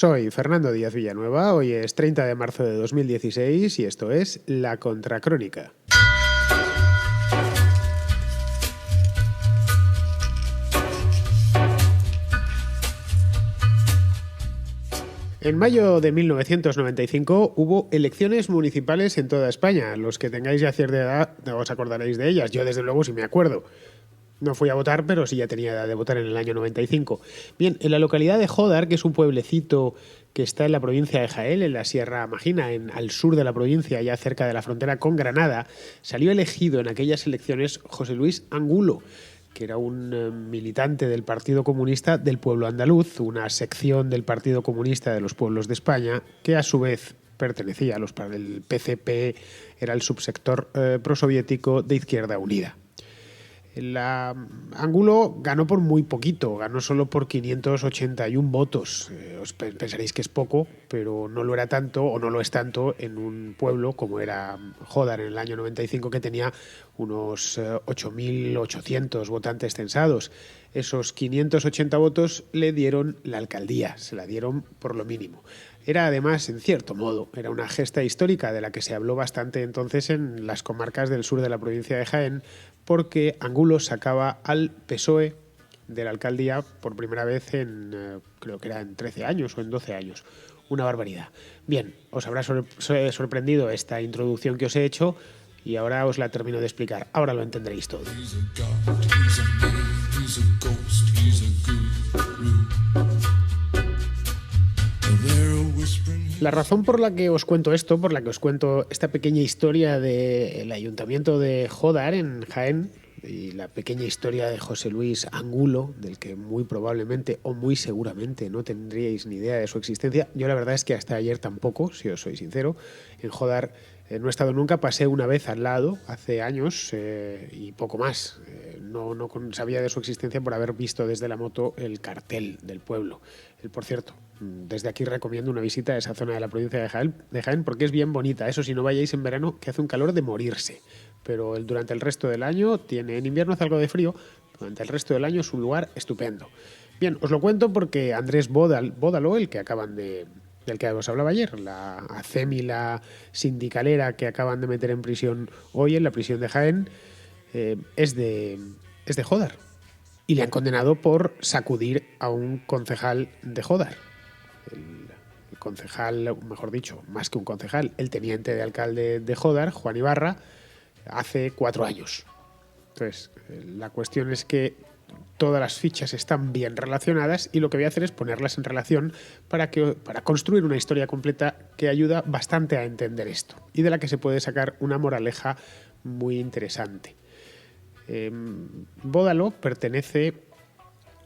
Soy Fernando Díaz Villanueva, hoy es 30 de marzo de 2016 y esto es La Contracrónica. En mayo de 1995 hubo elecciones municipales en toda España. Los que tengáis ya cierta edad os acordaréis de ellas. Yo desde luego sí me acuerdo. No fui a votar, pero sí ya tenía edad de votar en el año 95. Bien, en la localidad de Jódar, que es un pueblecito que está en la provincia de Jaén, en la Sierra Magina, al sur de la provincia, ya cerca de la frontera con Granada, salió elegido en aquellas elecciones José Luis Angulo, que era un militante del Partido Comunista del Pueblo Andaluz, una sección del Partido Comunista de los Pueblos de España, que a su vez pertenecía a los el PCP, era el subsector prosoviético de Izquierda Unida. Angulo ganó por muy poquito, ganó solo por 581 votos. Os pensaréis que es poco, pero no lo era tanto o no lo es tanto en un pueblo como era Jódar en el año 95, que tenía unos 8.800 votantes censados. Esos 580 votos le dieron la alcaldía, se la dieron por lo mínimo. Era además, en cierto modo, era una gesta histórica de la que se habló bastante entonces en las comarcas del sur de la provincia de Jaén, porque Angulo sacaba al PSOE de la alcaldía por primera vez creo que era en 13 años o en 12 años. Una barbaridad. Bien, os habrá sorprendido esta introducción que os he hecho y ahora os la termino de explicar. Ahora lo entenderéis todo. La razón por la que os cuento esto, por la que os cuento esta pequeña historia del Ayuntamiento de Jódar en Jaén y la pequeña historia de José Luis Angulo, del que muy probablemente o muy seguramente no tendríais ni idea de su existencia. Yo la verdad es que hasta ayer tampoco, si os soy sincero. En Jódar no he estado nunca, pasé una vez al lado hace años y poco más. No sabía de su existencia por haber visto desde la moto el cartel del pueblo. Por cierto, desde aquí recomiendo una visita a esa zona de la provincia de Jaén porque es bien bonita. Eso si no vayáis en verano, que hace un calor de morirse. Pero durante el resto del año, en invierno hace algo de frío, durante el resto del año es un lugar estupendo. Bien, os lo cuento porque Andrés Bódalo, del que os hablaba ayer, la acémila sindicalera que acaban de meter en prisión hoy en la prisión de Jaén, es de Jódar. Y le han condenado por sacudir a un concejal de Jódar. El concejal, mejor dicho, más que un concejal, el teniente de alcalde de Jódar, Juan Ibarra, hace 4 años. Entonces, la cuestión es que todas las fichas están bien relacionadas y lo que voy a hacer es ponerlas en relación para construir una historia completa que ayuda bastante a entender esto y de la que se puede sacar una moraleja muy interesante. Bódalo pertenece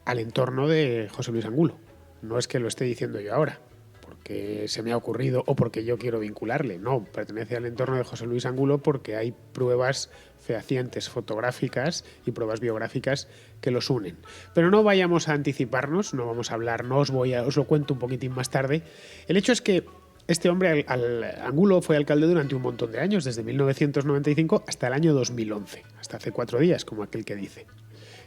al entorno de José Luis Angulo. No es que lo esté diciendo yo ahora, porque se me ha ocurrido o porque yo quiero vincularle. No, pertenece al entorno de José Luis Angulo porque hay pruebas fehacientes fotográficas y pruebas biográficas que los unen. Pero no vayamos a anticiparnos, no vamos a hablar, os lo cuento un poquitín más tarde. El hecho es que este hombre, Angulo, fue alcalde durante un montón de años, desde 1995 hasta el año 2011, hasta hace 4 días, como aquel que dice.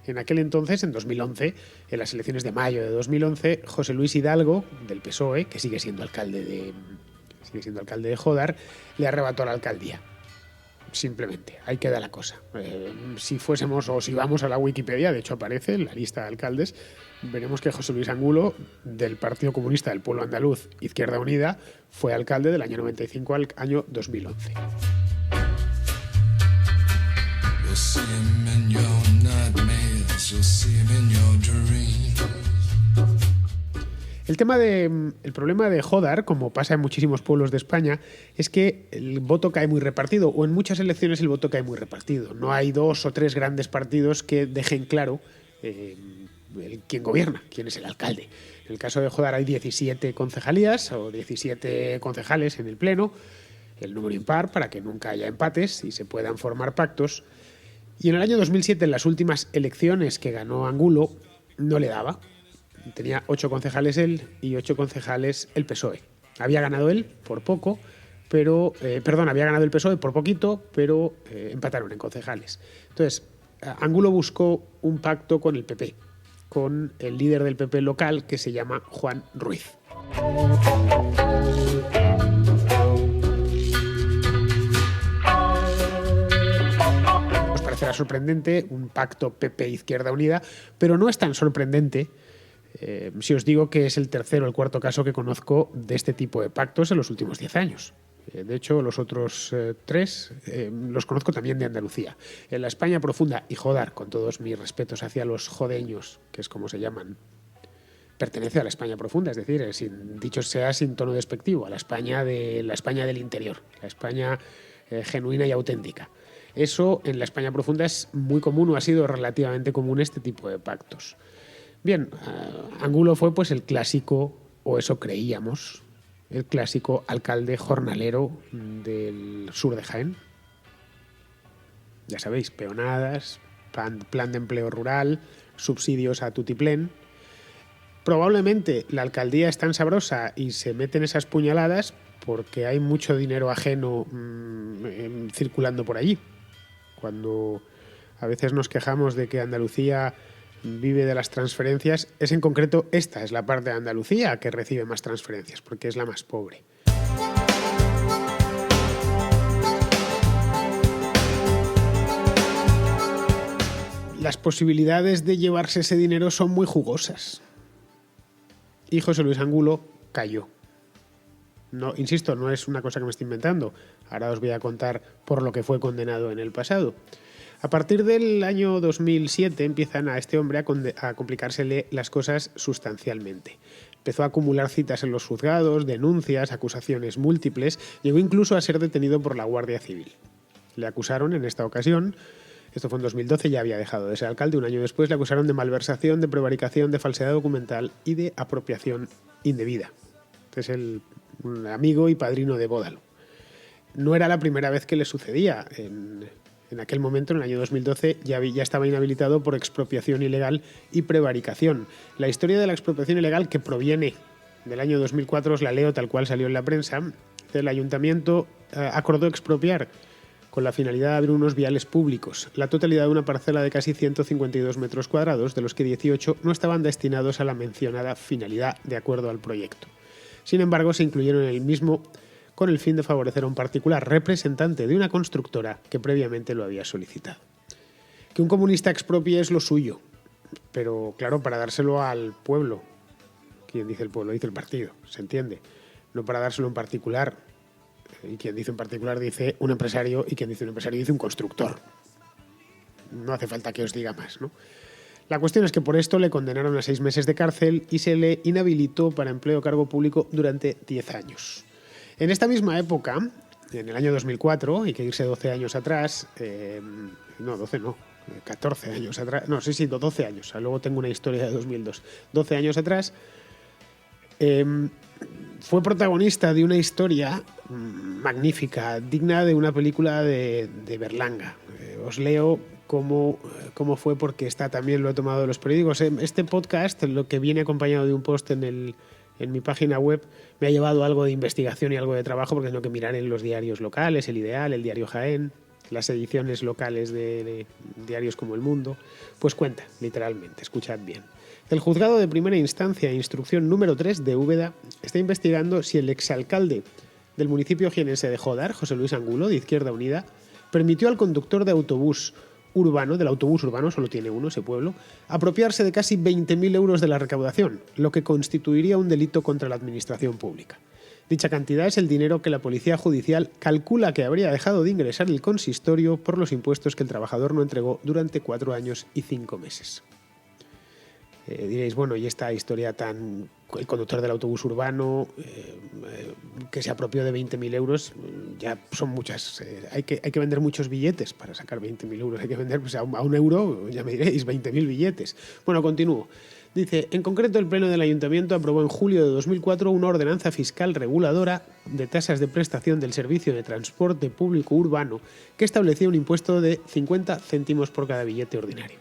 En aquel entonces, en 2011, en las elecciones de mayo de 2011, José Luis Hidalgo, del PSOE, que sigue siendo alcalde de Jódar, le arrebató la alcaldía. Simplemente, ahí queda la cosa. Si vamos a la Wikipedia, de hecho aparece en la lista de alcaldes, veremos que José Luis Angulo, del Partido Comunista del Pueblo Andaluz, Izquierda Unida, fue alcalde del año 95 al año 2011. El problema de Jódar, como pasa en muchísimos pueblos de España, es que el voto cae muy repartido, o en muchas elecciones el voto cae muy repartido. No hay 2 o 3 grandes partidos que dejen claro quién gobierna, quién es el alcalde. En el caso de Jódar hay 17 concejalías o 17 concejales en el pleno, el número impar para que nunca haya empates y se puedan formar pactos. Y en el año 2007, en las últimas elecciones que ganó Angulo, no le daba. Tenía 8 concejales él y 8 concejales el PSOE. Había ganado él por poco, había ganado el PSOE por poquito, pero empataron en concejales. Entonces, Angulo buscó un pacto con el PP, con el líder del PP local que se llama Juan Ruiz. Os parecerá sorprendente un pacto PP-Izquierda Unida, pero no es tan sorprendente si os digo que es el tercero o el cuarto caso que conozco de este tipo de pactos en los últimos 10 años. De hecho, los otros tres los conozco también de Andalucía. En la España profunda, y joder, con todos mis respetos hacia los jodeños, que es como se llaman, pertenece a la España profunda, es decir, dicho sea sin tono despectivo, a la España del interior, la España genuina y auténtica. Eso en la España profunda es muy común, o ha sido relativamente común este tipo de pactos. Bien, Angulo fue pues el clásico, o eso creíamos, el clásico alcalde jornalero del sur de Jaén. Ya sabéis, peonadas, plan de empleo rural, subsidios a tutiplén. Probablemente la alcaldía es tan sabrosa y se meten esas puñaladas porque hay mucho dinero ajeno circulando por allí. Cuando a veces nos quejamos de que Andalucía vive de las transferencias, es en concreto esta es la parte de Andalucía que recibe más transferencias, porque es la más pobre. Las posibilidades de llevarse ese dinero son muy jugosas. Y José Luis Angulo cayó. No, insisto, no es una cosa que me estoy inventando. Ahora os voy a contar por lo que fue condenado en el pasado. A partir del año 2007 empiezan a este hombre a complicársele las cosas sustancialmente. Empezó a acumular citas en los juzgados, denuncias, acusaciones múltiples, llegó incluso a ser detenido por la Guardia Civil. Le acusaron en esta ocasión, esto fue en 2012, ya había dejado de ser alcalde, un año después le acusaron de malversación, de prevaricación, de falsedad documental y de apropiación indebida. Este es el amigo y padrino de Bódalo. No era la primera vez que le sucedía. En aquel momento, en el año 2012, ya estaba inhabilitado por expropiación ilegal y prevaricación. La historia de la expropiación ilegal, que proviene del año 2004, os la leo tal cual salió en la prensa. El ayuntamiento acordó expropiar con la finalidad de abrir unos viales públicos, la totalidad de una parcela de casi 152 metros cuadrados, de los que 18 no estaban destinados a la mencionada finalidad de acuerdo al proyecto. Sin embargo, se incluyeron en el mismo con el fin de favorecer a un particular representante de una constructora que previamente lo había solicitado. Que un comunista expropie es lo suyo, pero claro, para dárselo al pueblo. Quien dice el pueblo dice el partido, se entiende. No para dárselo en particular. Y quien dice en particular dice un empresario, y quien dice un empresario dice un constructor. No hace falta que os diga más, ¿no? La cuestión es que por esto le condenaron a 6 meses de cárcel y se le inhabilitó para empleo o cargo público durante 10 años. En esta misma época, en el año 2004, hay que irse 12 años atrás, 14 años atrás, 12 años, luego tengo una historia de 2002, 12 años atrás, fue protagonista de una historia magnífica, digna de una película de Berlanga. Os leo cómo fue, porque también lo he tomado de los periódicos. Este podcast, lo que viene acompañado de un post en mi página web, me ha llevado algo de investigación y algo de trabajo, porque tengo que mirar en los diarios locales, El Ideal, el Diario Jaén, las ediciones locales de diarios como El Mundo. Pues cuenta, literalmente, escuchad bien. El juzgado de primera instancia, instrucción número 3 de Úbeda, está investigando si el exalcalde del municipio jienense de Jódar, José Luis Angulo, de Izquierda Unida, permitió al conductor de autobús urbano, del autobús urbano, solo tiene uno ese pueblo, apropiarse de casi 20.000 euros de la recaudación, lo que constituiría un delito contra la administración pública. Dicha cantidad es el dinero que la Policía Judicial calcula que habría dejado de ingresar el consistorio por los impuestos que el trabajador no entregó durante 4 años y 5 meses. Diréis, bueno, y esta historia tan... El conductor del autobús urbano que se apropió de 20.000 euros, ya son muchas. Hay que vender muchos billetes para sacar 20.000 euros. Hay que vender pues, a un euro, ya me diréis, 20.000 billetes. Bueno, continúo. Dice, en concreto, el Pleno del Ayuntamiento aprobó en julio de 2004 una ordenanza fiscal reguladora de tasas de prestación del servicio de transporte público urbano que establecía un impuesto de 50 céntimos por cada billete ordinario.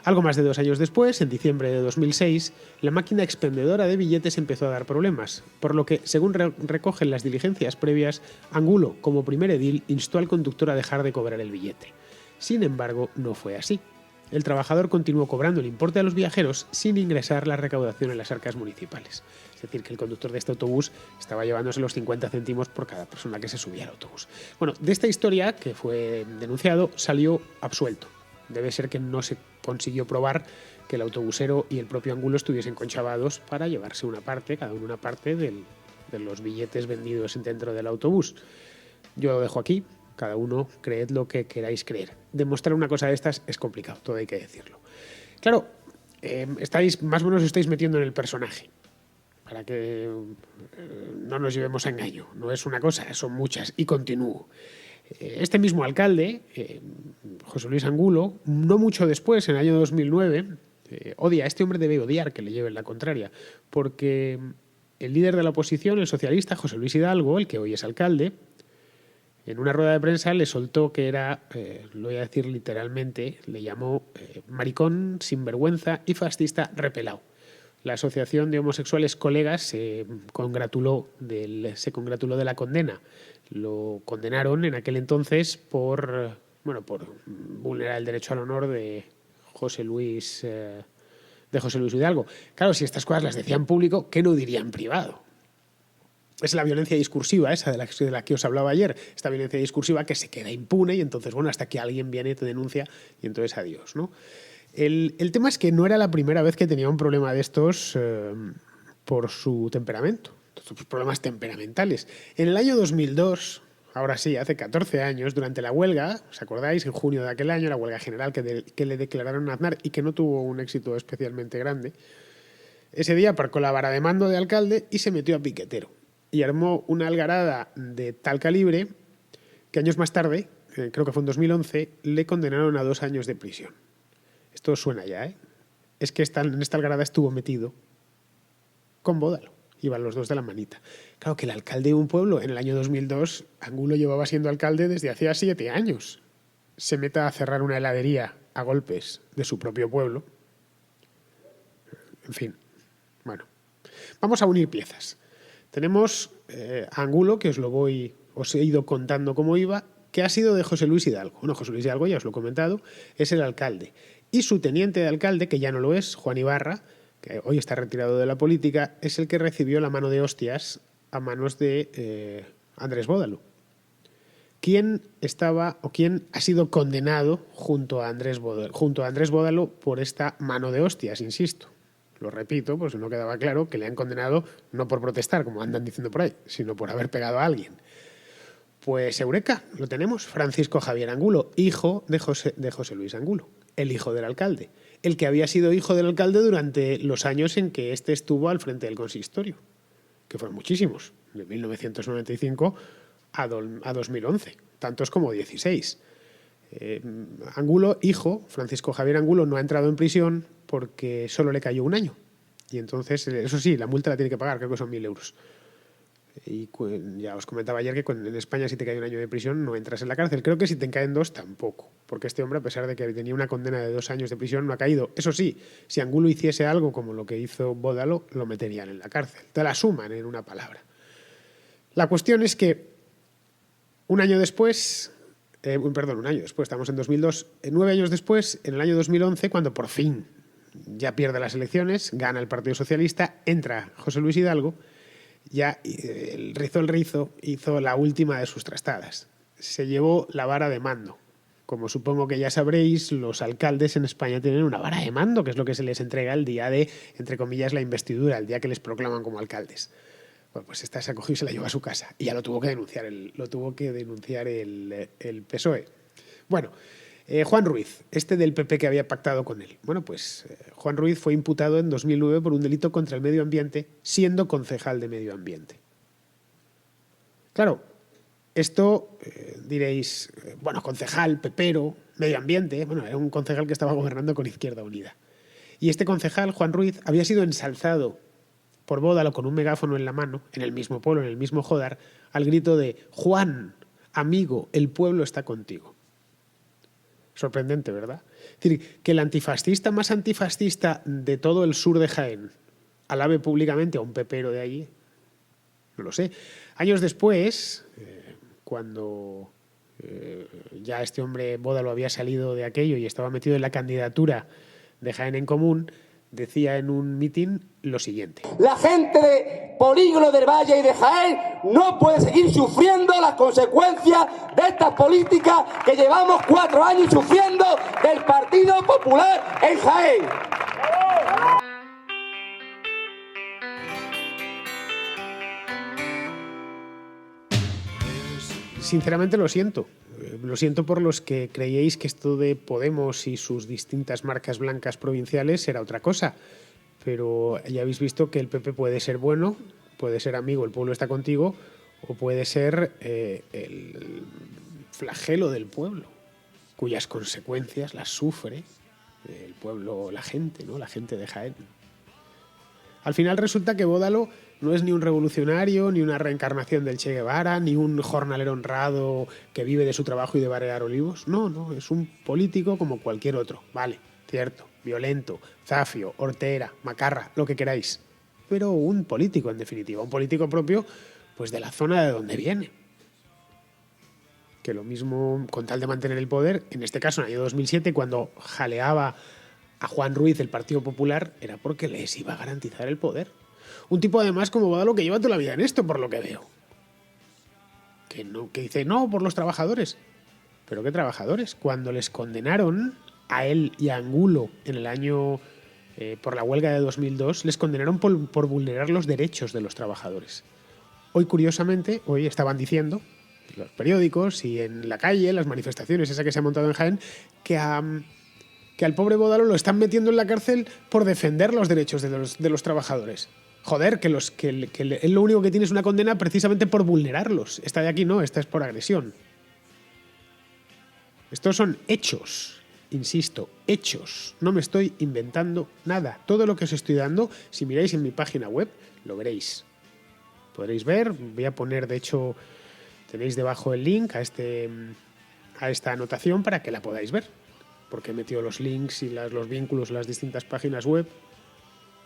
Algo más de 2 años después, en diciembre de 2006, la máquina expendedora de billetes empezó a dar problemas, por lo que, según recogen las diligencias previas, Angulo, como primer edil, instó al conductor a dejar de cobrar el billete. Sin embargo, no fue así. El trabajador continuó cobrando el importe a los viajeros sin ingresar la recaudación en las arcas municipales. Es decir, que el conductor de este autobús estaba llevándose los 50 céntimos por cada persona que se subía al autobús. Bueno, de esta historia, que fue denunciado, salió absuelto. Debe ser que no se consiguió probar que el autobusero y el propio Angulo estuviesen conchavados para llevarse una parte, cada uno una parte de los billetes vendidos dentro del autobús. Yo lo dejo aquí, cada uno creed lo que queráis creer. Demostrar una cosa de estas es complicado, todo hay que decirlo. Claro, más o menos os estáis metiendo en el personaje, para que no nos llevemos a engaño. No es una cosa, son muchas, y continúo. Este mismo alcalde, José Luis Angulo, no mucho después, en el año 2009, odia, este hombre debe odiar que le lleven la contraria, porque el líder de la oposición, el socialista José Luis Hidalgo, el que hoy es alcalde, en una rueda de prensa le soltó que era, lo voy a decir literalmente, le llamó maricón, sinvergüenza y fascista repelao. La Asociación de Homosexuales Colegas se congratuló de la condena. Lo condenaron en aquel entonces por vulnerar el derecho al honor de José Luis Hidalgo. Claro, si estas cosas las decían en público, ¿qué no dirían en privado? Es la violencia discursiva, esa de la que os hablaba ayer, esta violencia discursiva que se queda impune y entonces, bueno, hasta que alguien viene y te denuncia y entonces adiós, ¿no? El tema es que no era la primera vez que tenía un problema de estos por su temperamento, sus problemas temperamentales. En el año 2002, ahora sí, hace 14 años, durante la huelga, ¿os acordáis? En junio de aquel año, la huelga general que le declararon a Aznar y que no tuvo un éxito especialmente grande, ese día aparcó la vara de mando de alcalde y se metió a piquetero. Y armó una algarada de tal calibre que años más tarde, creo que fue en 2011, le condenaron a 2 años de prisión. Esto suena ya, ¿eh? Es que en esta algarada estuvo metido con Bódalo. Iban los dos de la manita. Claro que el alcalde de un pueblo, en el año 2002, Angulo llevaba siendo alcalde desde hacía 7 años. Se meta a cerrar una heladería a golpes de su propio pueblo. En fin, bueno. Vamos a unir piezas. Tenemos a Angulo, que os he ido contando cómo iba, que ha sido de José Luis Hidalgo. Bueno, José Luis Hidalgo, ya os lo he comentado, es el alcalde. Y su teniente de alcalde, que ya no lo es, Juan Ibarra, que hoy está retirado de la política, es el que recibió la mano de hostias a manos de Andrés Bódalo. ¿Quién ha sido condenado junto a Andrés Bódalo por esta mano de hostias, insisto? Lo repito, pues no quedaba claro que le han condenado no por protestar, como andan diciendo por ahí, sino por haber pegado a alguien. Pues eureka, lo tenemos. Francisco Javier Angulo, hijo de José Luis Angulo, el hijo del alcalde. El que había sido hijo del alcalde durante los años en que éste estuvo al frente del consistorio, que fueron muchísimos, de 1995 a 2011, tantos como 16. Angulo, hijo, Francisco Javier Angulo, no ha entrado en prisión porque solo le cayó 1 año. Y entonces, eso sí, la multa la tiene que pagar, creo que son 1.000 euros. Y ya os comentaba ayer que en España si te cae 1 año de prisión no entras en la cárcel. Creo que si te caen 2 tampoco, porque este hombre, a pesar de que tenía una condena de 2 años de prisión, no ha caído. Eso sí, si Angulo hiciese algo como lo que hizo Bódalo, lo meterían en la cárcel. Te la suman en una palabra. La cuestión es que 1 año después... un año después, estamos en 2002, 9 años después, en el año 2011, cuando por fin ya pierde las elecciones, gana el Partido Socialista, entra José Luis Hidalgo, ya el rizo hizo la última de sus trastadas. Se llevó la vara de mando. Como supongo que ya sabréis, los alcaldes en España tienen una vara de mando, que es lo que se les entrega el día de, entre comillas, la investidura, el día que les proclaman como alcaldes. Bueno, pues esta se acogió y se la llevó a su casa. Y ya lo tuvo que denunciar el PSOE. Bueno, Juan Ruiz, este del PP que había pactado con él. Bueno, pues Juan Ruiz fue imputado en 2009 por un delito contra el medio ambiente, siendo concejal de medio ambiente. Claro, esto diréis, concejal, pepero, medio ambiente. Bueno, era un concejal que estaba gobernando con Izquierda Unida. Y este concejal, Juan Ruiz, había sido ensalzado por Bódalo con un megáfono en la mano, en el mismo pueblo, en el mismo Jódar, al grito de «Juan, amigo, el pueblo está contigo». Sorprendente, ¿verdad? Es decir, que el antifascista más antifascista de todo el sur de Jaén alabe públicamente a un pepero de allí, no lo sé. Años después, cuando ya este hombre Bódalo había salido de aquello y estaba metido en la candidatura de Jaén en Común, decía en un mitin lo siguiente. La gente de Polígono del Valle y de Jaén no puede seguir sufriendo las consecuencias de estas políticas que llevamos 4 años sufriendo del Partido Popular en Jaén. Sinceramente lo siento. Lo siento por los que creíais que esto de Podemos y sus distintas marcas blancas provinciales era otra cosa. Pero ya habéis visto que el PP puede ser bueno, puede ser amigo, el pueblo está contigo, o puede ser el flagelo del pueblo, cuyas consecuencias las sufre el pueblo, la gente, ¿no? La gente de Jaén. Al final resulta que Bódalo no es ni un revolucionario, ni una reencarnación del Che Guevara, ni un jornalero honrado que vive de su trabajo y de barrear olivos. No, es un político como cualquier otro. Vale, cierto, violento, zafio, hortera, macarra, lo que queráis. Pero un político, en definitiva, un político propio pues de la zona de donde viene. Que lo mismo, con tal de mantener el poder, en este caso en el año 2007, cuando jaleaba a Juan Ruiz el Partido Popular, era porque les iba a garantizar el poder. Un tipo además como Bódalo que lleva toda la vida en esto, por lo que veo. Que dice, no, por los trabajadores. ¿Pero qué trabajadores? Cuando les condenaron a él y a Angulo en el año, por la huelga de 2002, les condenaron por vulnerar los derechos de los trabajadores. Hoy, curiosamente, hoy estaban diciendo, en los periódicos y en la calle, en las manifestaciones, esa que se ha montado en Jaén, que al pobre Bódalo lo están metiendo en la cárcel por defender los derechos de los trabajadores. Joder, que él lo único que tiene es una condena precisamente por vulnerarlos. Esta de aquí no, esta es por agresión. Estos son hechos, insisto, hechos. No me estoy inventando nada. Todo lo que os estoy dando, si miráis en mi página web, lo veréis. Podréis ver, voy a poner, de hecho, tenéis debajo el link a esta anotación para que la podáis ver. Porque he metido los links y los vínculos en las distintas páginas web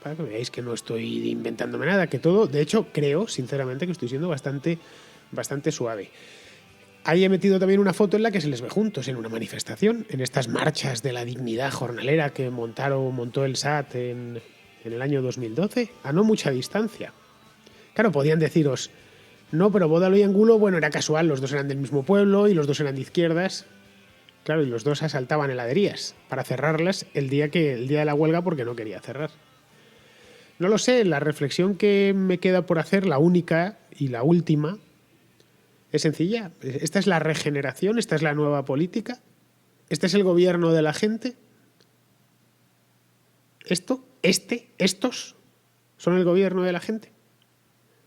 para que veáis que no estoy inventándome nada, que todo, de hecho, creo, sinceramente, que estoy siendo bastante suave. Ahí he metido también una foto en la que se les ve juntos en una manifestación, en estas marchas de la dignidad jornalera que montó el SAT en el año 2012, a no mucha distancia. Claro, podían deciros, no, pero Bódalo y Angulo, bueno, era casual, los dos eran del mismo pueblo y los dos eran de izquierdas. Claro, y los dos asaltaban heladerías para cerrarlas el día de la huelga porque no quería cerrar. No lo sé, la reflexión que me queda por hacer, la única y la última, es sencilla. ¿Esta es la regeneración? ¿Esta es la nueva política? ¿Este es el gobierno de la gente? ¿Estos son el gobierno de la gente?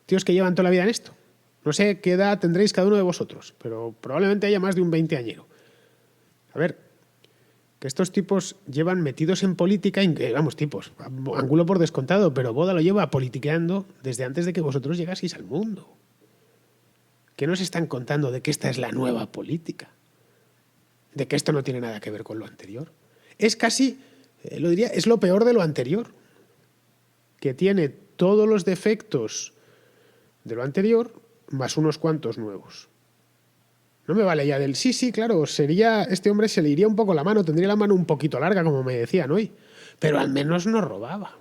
Tíos que llevan toda la vida en esto. No sé qué edad tendréis cada uno de vosotros, pero probablemente haya más de un veinteañero. A ver, que estos tipos llevan metidos en política, vamos, tipos, Angulo por descontado, pero Bódalo lleva politiqueando desde antes de que vosotros llegaseis al mundo. ¿Qué nos están contando de que esta es la nueva política? De que esto no tiene nada que ver con lo anterior. Es casi, lo diría, es lo peor de lo anterior, que tiene todos los defectos de lo anterior más unos cuantos nuevos. No me vale ya del sí, claro, este hombre se le iría un poco la mano, tendría la mano un poquito larga, como me decían hoy, pero al menos no robaba.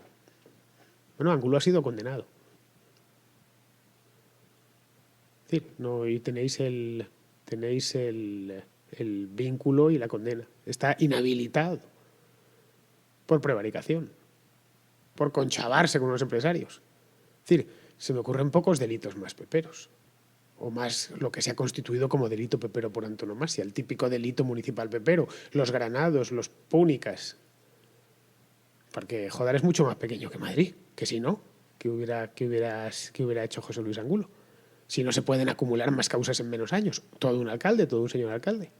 Bueno, Angulo ha sido condenado. Es decir, no, y tenéis el vínculo y la condena. Está inhabilitado por prevaricación, por conchavarse con los empresarios. Es decir, se me ocurren pocos delitos más peperos. O más lo que se ha constituido como delito pepero por antonomasia, el típico delito municipal pepero, los granados, los púnicas. Porque, joder, es mucho más pequeño que Madrid, que si no, ¿qué hubiera hecho José Luis Angulo? Si no se pueden acumular más causas en menos años. Todo un señor alcalde.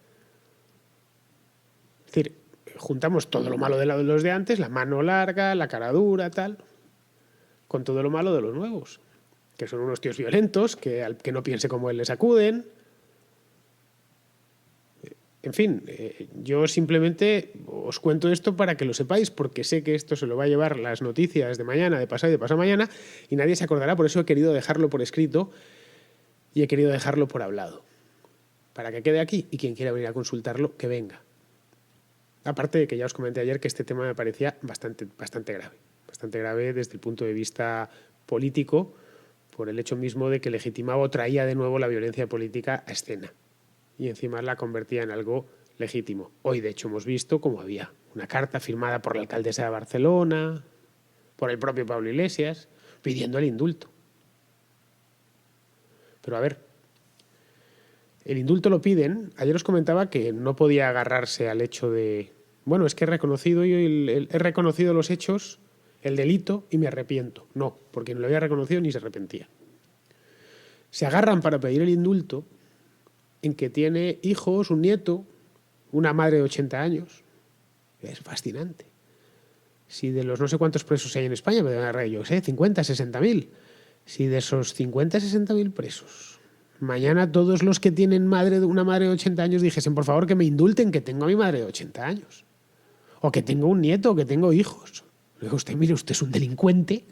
Es decir, juntamos todo lo malo de los de antes, la mano larga, la cara dura, tal, con todo lo malo de los nuevos. Que son unos tíos violentos, que al que no piense como él les acuden. En fin, yo simplemente os cuento esto para que lo sepáis, porque sé que esto se lo va a llevar las noticias de mañana, de pasado y de pasado mañana, y nadie se acordará, por eso he querido dejarlo por escrito y he querido dejarlo por hablado. Para que quede aquí, y quien quiera venir a consultarlo, que venga. Aparte de que ya os comenté ayer que este tema me parecía bastante grave. Bastante grave desde el punto de vista político, por el hecho mismo de que legitimaba o traía de nuevo la violencia política a escena. Y encima la convertía en algo legítimo. Hoy, de hecho, hemos visto cómo había una carta firmada por la alcaldesa de Barcelona, por el propio Pablo Iglesias, pidiendo el indulto. Pero a ver, el indulto lo piden. Ayer os comentaba que no podía agarrarse al hecho de, bueno, es que he reconocido los hechos, el delito, y me arrepiento. No, porque no lo había reconocido ni se arrepentía. Se agarran para pedir el indulto en que tiene hijos, un nieto, una madre de 80 años. Es fascinante. Si de los no sé cuántos presos hay en España, me deben agarrar yo, 50, 60.000. Si de esos 50, 60.000 presos, mañana todos los que tienen una madre de 80 años dijesen, por favor, que me indulten, que tengo a mi madre de 80 años. O que tengo un nieto, o que tengo hijos. Luego usted, mire, usted es un delincuente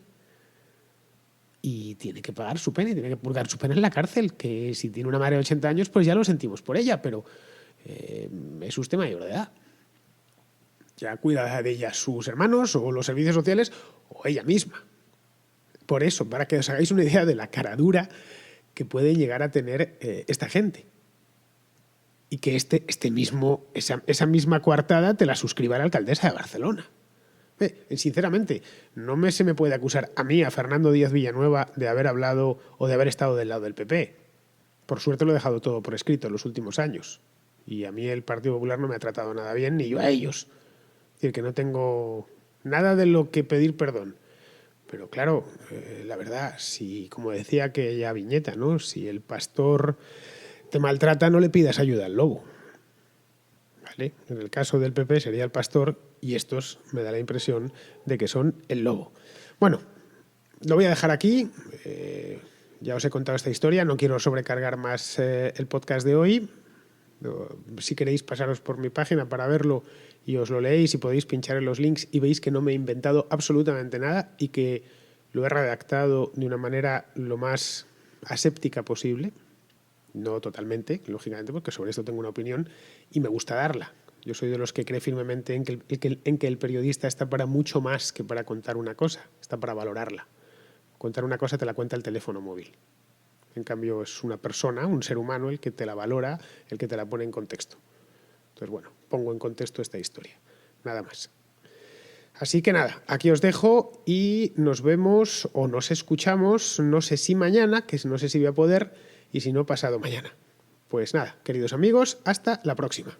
y tiene que pagar su pena y tiene que purgar su pena en la cárcel, que si tiene una madre de 80 años, pues ya lo sentimos por ella, pero es usted mayor de edad. Ya cuida de ella sus hermanos o los servicios sociales o ella misma. Por eso, para que os hagáis una idea de la cara dura que puede llegar a tener esta gente. Y que esa misma coartada te la suscriba la alcaldesa de Barcelona. Sinceramente, no se me puede acusar a mí, a Fernando Díaz Villanueva, de haber hablado o de haber estado del lado del PP. Por suerte lo he dejado todo por escrito en los últimos años. Y a mí el Partido Popular no me ha tratado nada bien, ni yo a ellos. Es decir, que no tengo nada de lo que pedir perdón. Pero claro, la verdad, si, como decía aquella viñeta, ¿no? Si el pastor te maltrata, no le pidas ayuda al lobo. ¿Vale? En el caso del PP sería el pastor y estos me da la impresión de que son el lobo. Bueno, lo voy a dejar aquí. Ya os he contado esta historia, no quiero sobrecargar más el podcast de hoy. Si queréis pasaros por mi página para verlo y os lo leéis y podéis pinchar en los links y veis que no me he inventado absolutamente nada y que lo he redactado de una manera lo más aséptica posible. No totalmente, lógicamente, porque sobre esto tengo una opinión y me gusta darla. Yo soy de los que cree firmemente en que el periodista está para mucho más que para contar una cosa, está para valorarla. Contar una cosa te la cuenta el teléfono móvil. En cambio, es una persona, un ser humano, el que te la valora, el que te la pone en contexto. Entonces, bueno, pongo en contexto esta historia. Nada más. Así que nada, aquí os dejo y nos vemos o nos escuchamos, no sé si mañana, que no sé si voy a poder, y si no, pasado mañana. Pues nada, queridos amigos, hasta la próxima.